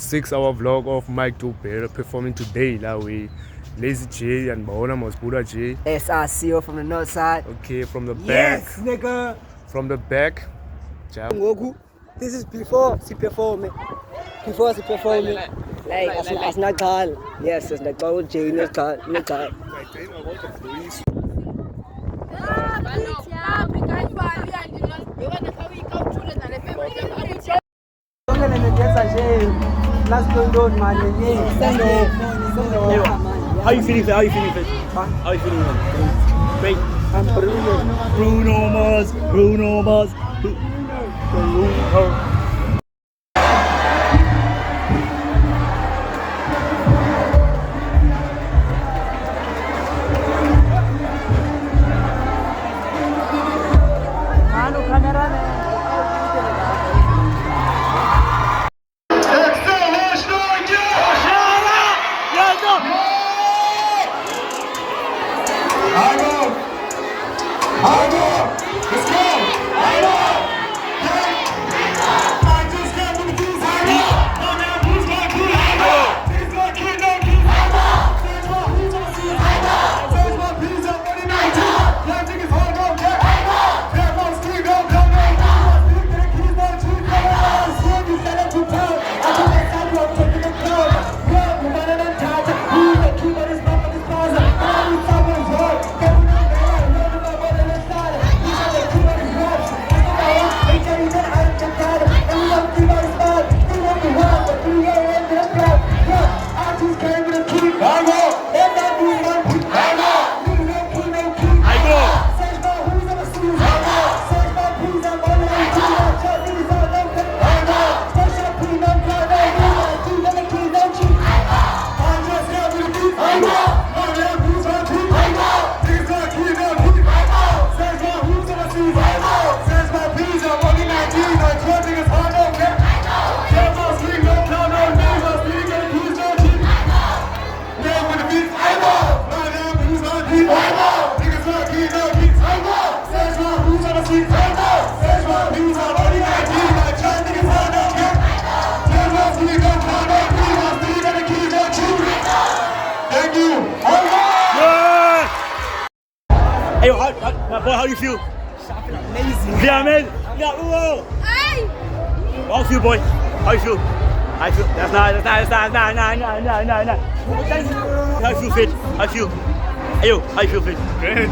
6-hour vlog of Mike Dubera performing today. We Lazy J and Baona Mosbuda J. SRCO from the north side. Okay, from the back. Yes, nigga. From the back. Ngok, this is before she performed. Before she performed. Like, as not call. Yes, as not call. J, not call. Not call. How you feeling? How you feeling? How you feeling? Great. I'm brilliant. Bruno Mars. Bruno Mars. Bruno. Hey, how you feel? Amazing. Yeah, man. Yeah, whoa. Hey! How you feel, boy? How you feel? How you feel? That's nice. How you feel fit? How you feel? Hey, yo, how you feel fit? Good.